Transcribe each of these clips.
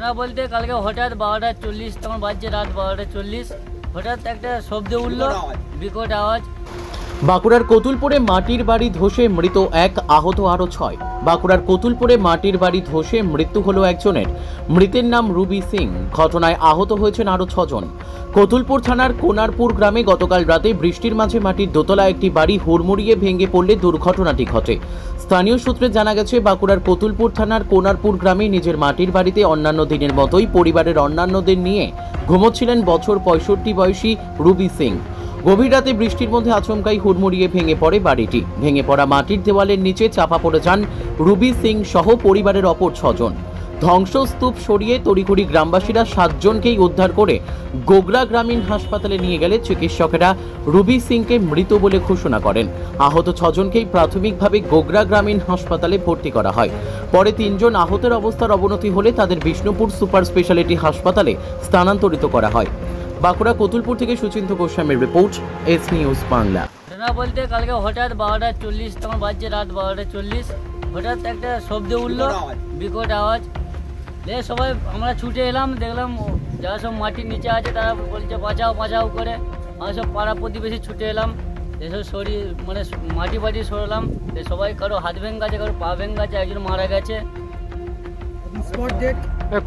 ঘটনা বলতে কালকে হঠাৎ 12:40 তখন বাজছে, রাত 12:40, হঠাৎ একটা শব্দ উঠল, বিকট আওয়াজ। বাঁকুড়ার কতুলপুরে মাটির বাড়ি ধসে মৃত এক, আহত আরো 6। বাঁকুড়ার কতুলপুরে মাটির বাড়ি ধসে মৃত্যু হলো একজনের। মৃতের নাম রুবি সিং। ঘটনায় আহত হয়েছেন আরো 6 জন। কতুলপুর থানার কোনারপুর গ্রামে গতকাল রাতে বৃষ্টির মাঝে মাটির দোতলা একটি বাড়ি হুড়মুড়িয়ে ভেঙে পড়লে দুর্ঘটনাটি ঘটে। স্থানীয় সূত্রে জানা গেছে, বাঁকুড়ার কতুলপুর থানার কোনারপুর গ্রামে নিজের মাটির বাড়িতে অন্যান্য দিনের মতোই পরিবারের অন্যান্যদের নিয়ে ঘুমোচ্ছিলেন বছর 65 বয়সী রুবি সিং। গভীর রাতে বৃষ্টির মধ্যে আচমকাই হুড়মুড়িয়ে ভেঙে পড়ে বাড়িটি। ভেঙে পড়া মাটির দেওয়ালের নিচে চাপা পড়ে যান রুবি সিং সহ পরিবারের অপর 6 জন। ধ্বংসস্তূপ সরিয়ে তড়িঘড়ি গ্রামবাসীরা 7 জনকেই উদ্ধার করে গোগরা গ্রামীণ হাসপাতালে নিয়ে গেলে চিকিৎসকেরা রুবি সিংকে মৃত বলে ঘোষণা করেন। আহত 6 জনকেই প্রাথমিকভাবে গোগরা গ্রামীণ হাসপাতালে ভর্তি করা হয়। পরে 3 জন আহতের অবস্থার অবনতি হলে তাদের বিষ্ণুপুর সুপার স্পেশালিটি হাসপাতালে স্থানান্তরিত করা হয়। বাঁকুড়া কতুলপুর থেকে সুচিন্ত গোস্বামীর রিপোর্ট, এস নিউজ বাংলা। ঘটনা বলতে কালকে হঠাৎ 12:40 তখন বাজছে, রাত 12:40, হঠাৎ একটা শব্দ উঠল, বিকট আওয়াজ। সবাই আমরা ছুটে এলাম, দেখলাম যারা সব মাটির নিচে আছে তারা বলছে বাঁচাও বাঁচাও করে। আমরা সব পাড়া প্রতিবেশী ছুটে এলাম, এসব শরীর মানে মাটি বাটি সরলাম। সবাই কারো হাত ভেঙে গেছে, কারো পা ভেঙে গেছে, একজন মারা গেছে।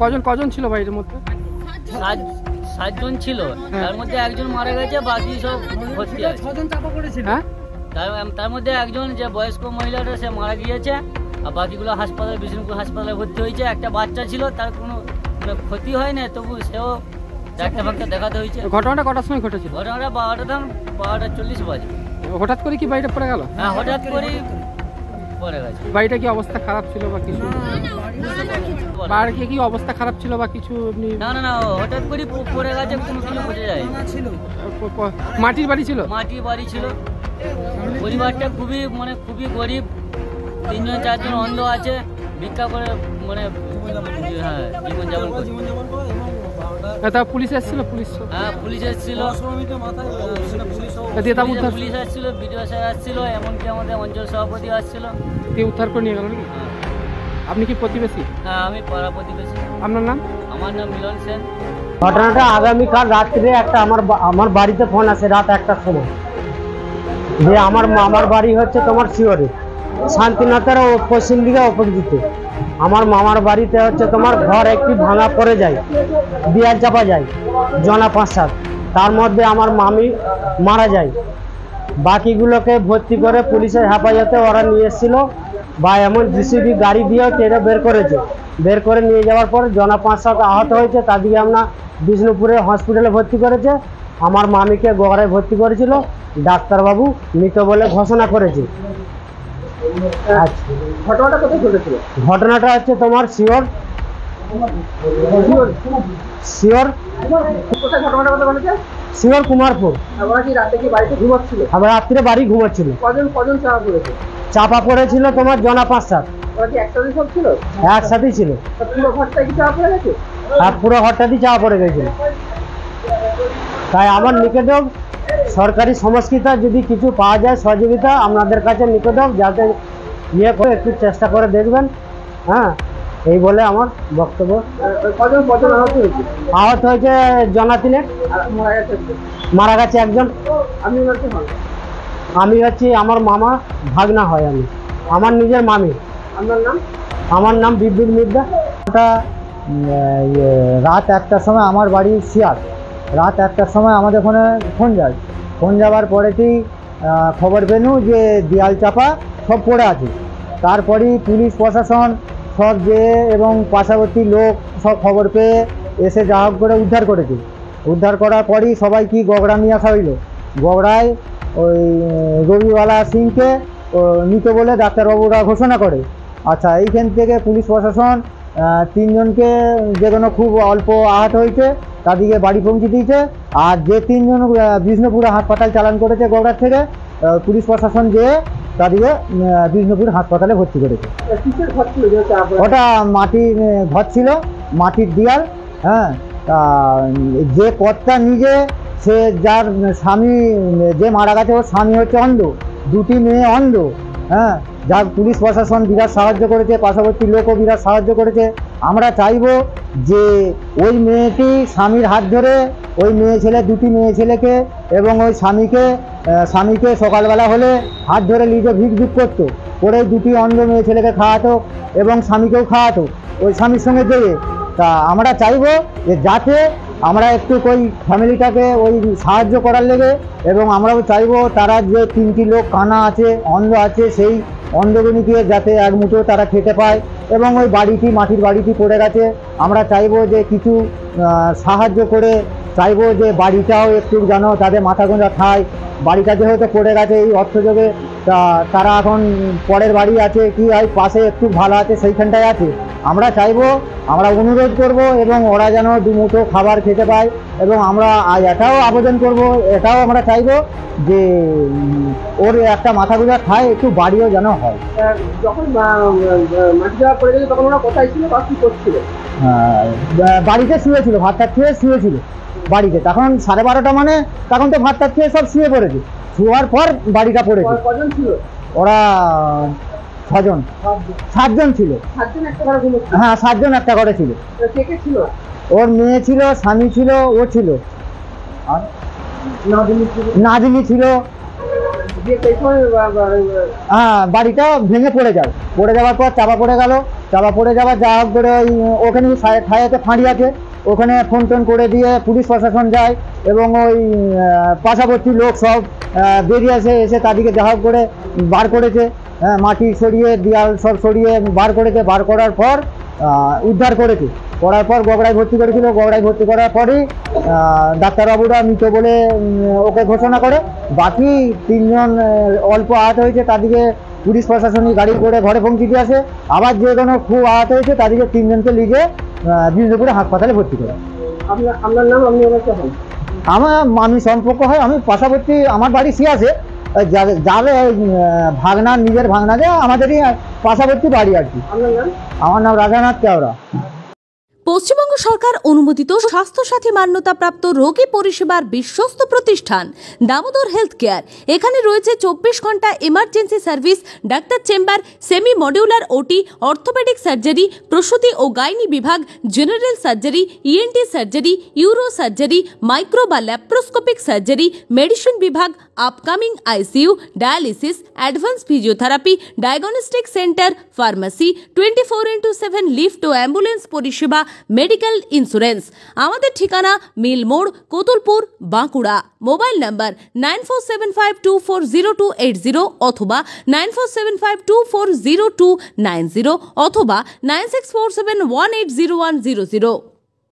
কজন ছিল বাড়ির মধ্যে? 7 জন ছিল, তার মধ্যে একজন মারা গেছে, বাকি সব ভর্তি আছে। তার মধ্যে একজন যে বয়স্ক মহিলাটা সে মারা গিয়েছে, আর বাকিগুলো হাসপাতালে, বিষ্ণুপুর হাসপাতালে ভর্তি হয়েছে। একটা বাচ্চা ছিল, তার কোনো ক্ষতি হয় না, তবু সেও ডাক্তার ফাক্তার দেখাতে হয়েছে। ঘটনাটা কটার সময় ঘটেছিল? ঘটনাটা 12:40 বাজে। হঠাৎ করে কি বাড়িটা পড়ে গেল? হ্যাঁ, হঠাৎ করে পড়ে গেছে। বাড়িটা কি অবস্থা খারাপ ছিল বা কিছু? বাড়ির কি অবস্থা খারাপ ছিল বা কিছু? না না না, হঠাৎ করে পড়ে গেছে, কোনো কিছু বোঝা যায়। মাটির বাড়ি ছিল? মাটির বাড়ি ছিল। পরিবারটা খুবই গরিব, 3 জন 4 জন অন্ধ আছে, ভিক্ষা করে হ্যাঁ জীবনযাপন করে। তা পুলিশ এসেছিল? হ্যাঁ, পুলিশ এসেছিল, পুলিশ আসছিল, বিডিও স্যার আসছিল, এমনকি আমাদের অঞ্চল সভাপতি আসছিল। উদ্ধার করে নিয়ে গেল নাকি? আপনি কি প্রতিবেশী? হ্যাঁ, আমি পাড়া প্রতিবেশী। আপনার নাম? আমার নাম মিলন সেন। ঘটনাটা আগামীকাল রাত্রে একটা আমার বাড়িতে ফোন আসে রাত 1টার সময়, যে আমার বাড়ি হচ্ছে তোমার শিওরে, শান্তিনাথের পশ্চিম দিকে অপোজিটে। আমার মামার বাড়িতে হচ্ছে তোমার ঘর একটি ভাঙা পড়ে যায়, দেয়াল চাপা যায়, জনা 5-7, তার মধ্যে আমার মামি মারা যায়। বাকিগুলোকে ভর্তি করে পুলিশের হেফাজতে ওরা নিয়ে এসেছিল, বা এমন জিসিবি গাড়ি দিয়েও টেনে বের করেছে। বের করে নিয়ে যাওয়ার পর জনা 5-7 আহত হয়েছে, তাদেরকে আমরা বিষ্ণুপুরে হসপিটালে ভর্তি করেছে। আমার মামিকে গোগরায় ভর্তি করেছিল, ডাক্তারবাবু মৃত বলে ঘোষণা করেছে। ঘটনাটা কোথায় ঘটেছিল? ঘটনাটা হচ্ছে তোমার শিওর। শিওর কুমারপুর। আমরা রাত্রে বাড়ি ঘুমাচ্ছিল। কজন চাপা পড়েছে? চাপা পড়েছিল তোমার জনা 5-7। একসাথেই ছিল। পুরো ঘরটা কি চাপা পড়ে গেছে? আর পুরো ঘরটাতেই চাপা পড়ে গেছিল। তাই আমার নিকটক সরকারি সংস্কৃত যদি কিছু পাওয়া যায় সহযোগিতা আপনাদের কাছে নিকটক, যাতে ইয়ে করে একটু চেষ্টা করে দেখবেন। হ্যাঁ, এই বলে আমার বক্তব্য। কজন আহত হয়েছে? আহত হয়েছে জনা 3। মারা গেছে একজন। আমি হচ্ছি আমার মামা ভাগনা হয়, আমি আমার নিজের মামি। আপনার নাম? আমার নাম বিদ্যুৎ মিদ্যা। ওটা রাত 1টার সময় আমার বাড়ি শিয়ার। রাত 1টার সময় আমাদের ওখানে ফোন যাওয়ার পরেতেই খবর পেনু যে দেয়াল চাপা সব পড়ে আছে। তারপরেই পুলিশ প্রশাসন সব যেয়ে এবং পার্শ্ববর্তী লোক সব খবর পেয়ে এসে যা হোক করে উদ্ধার করেছে। উদ্ধার করার পরই সবাই কি গোগরা নিয়ে আসা হইল। গোগরায় ওই রবিওয়ালা সিংকে মৃত বলে ডাক্তারবাবুরা ঘোষণা করে। আচ্ছা, এইখান থেকে পুলিশ প্রশাসন 3 জনকে, যেগুলো খুব অল্প আহত হয়েছে তাদেরকে বাড়ি পৌঁছে দিয়েছে। আর যে 3 জন বিষ্ণুপুরে হাসপাতাল চালান করেছে গোগরার থেকে, পুলিশ প্রশাসন যেয়ে তাদেরকে বিষ্ণুপুর হাসপাতালে ভর্তি করেছে। ওটা মাটির ঘর ছিল, মাটির দেয়াল। হ্যাঁ, যে কর্তা নিজে, সে যার স্বামী যে মারা গেছে, ওর স্বামী হচ্ছে অন্ধ, 2টি মেয়ে অন্ধ। হ্যাঁ, যার পুলিশ প্রশাসন বিরাট সাহায্য করেছে, পার্শ্ববর্তী লোকও বিরাট সাহায্য করেছে। আমরা চাইবো যে ওই মেয়েটি স্বামীর হাত ধরে ওই দুটি মেয়ে ছেলেকে এবং ওই স্বামীকে সকালবেলা হলে হাত ধরে লিজে ভিক করতো, করে দুটি অন্ধ মেয়ে ছেলেকে খাওয়াতো এবং স্বামীকেও খাওয়াতো ওই স্বামীর সঙ্গে যেয়ে। তা আমরা চাইবো যে যাতে আমরা একটু ওই ফ্যামিলিটাকে ওই সাহায্য করার লেগে, এবং আমরাও চাইবো তারা যে 3টি লোক কানা আছে, অন্ধ আছে, সেই অন্ধগুলিকে যাতে এক মুঠো তারা খেতে পায়। এবং ওই মাটির বাড়িটি পড়ে গেছে, আমরা চাইবো যে কিছু সাহায্য করে, চাইবো যে বাড়িটাও একটু যেন তাদের মাথা গোঁজা খায়। বাড়িটা যেহেতু পড়ে গেছে এই অর্থযোগে, তারা এখন পরের বাড়ি আছে কি হয় পাশে একটু ভালো আছে সেইখানটায় আছে। আমরা চাইবো, আমরা অনুরোধ করব এবং ওরা যেন দুমুঠো খাবার খেতে পায়। এবং আমরা এটাও আবেদন করব, এটাও আমরা চাইবো যে ওর একটা মাথা গোঁজা খায়, একটু বাড়িও যেন হয়। যখন মাটি দেওয়া পড়ে গেছে তখন ওরা কোথায় ছিল বা কি করছিল? বাড়িতে শুয়েছিল, ভাতটা খেয়ে শুয়েছিল বাড়িতে। তখন 12:30 মানে তখন তো ভাতটা খেয়ে সব শুয়ে পড়েছে। শোয়ার পর বাড়িটা পড়েছে। কজন ছিল ওরা 6জন, 7জন ছিল। 7জন একটা ঘরে ঘুমোচ্ছিল? হ্যাঁ, 7জন একটা ঘরে ছিল। কে কে ছিল? ওর মেয়ে ছিল, স্বামী ছিল, ও ছিল, আর নাদিনী ছিল। হ্যাঁ, বাড়িটা ভেঙে পড়ে যায়, পড়ে যাওয়ার পর চাপা পড়ে গেল। চাপা পড়ে যাওয়ার যা হোক করে ওই ওখানে ঠাইতে ফাঁড়ি আছে, ওখানে ফোন টোন করে দিয়ে পুলিশ প্রশাসন যায় এবং ওই পাশাপাশি লোক সব বেরিয়ে এসে তাদেরকে যা হোক করে বার করেছে। হ্যাঁ, মাটি সরিয়ে দেয়াল সব সরিয়ে বার করেছে। বার করার পর উদ্ধার করার পর গগড়ায় ভর্তি করেছিল। গগড়ায় ভর্তি করার পরই ডাক্তারবাবুরা মৃত বলে ওকে ঘোষণা করে। বাকি 3জন অল্প আহত হয়েছে, তাদেরকে পুলিশ প্রশাসনিক গাড়ি করে ঘরে পৌঁছে দিয়ে আসে। আবার যে কোনো খুব আহত হয়েছে তাদেরকে 3জনকে লিখে বিষ্ণুপুরে হাসপাতালে ভর্তি করে। আপনার নাম? আপনি ওনার কে হন? আমি সম্পর্ক হয়, আমি পাশাপাশি আমার বাড়ি সিয়াছে, যার ভাগনা, নিজের ভাগনা যে আমাদেরই পাশাপাশি বাড়ি আর কি। আপনার নাম? আমার নাম রাজানাথ কেওড়া। পশ্চিমবঙ্গ সরকার অনুমোদিত স্বাস্থ্যসাথী মান্যতাপ্রাপ্ত রোগী পরিষেবার বিশ্বস্ত প্রতিষ্ঠান দামোদর হেলথ কেয়ার। এখানে রয়েছে 24 ঘন্টা এমার্জেন্সি সার্ভিস, ডাক্তার chamber, semi modular OT, orthopaedic surgery, প্রসূতি ও গাইনি বিভাগ, general surgery, ENT surgery, uro surgery, micro বা ল্যাপ্রোস্কোপিক সার্জারি, মেডিসিন বিভাগ, upcoming ICU, dialysis, advance physiotherapy, diagnostic centre, pharmacy, 24x7 lift ও অ্যাম্বুলেন্স পরিষেবা, মেডিকেল ইন্স্যুরেন্স। আমাদের ঠিকানা মিল মোড়, কোতুলপুর, বাঁকুড়া। মোবাইল নাম্বার 9475240280 অথবা 9475240290 অথবা 9647180100।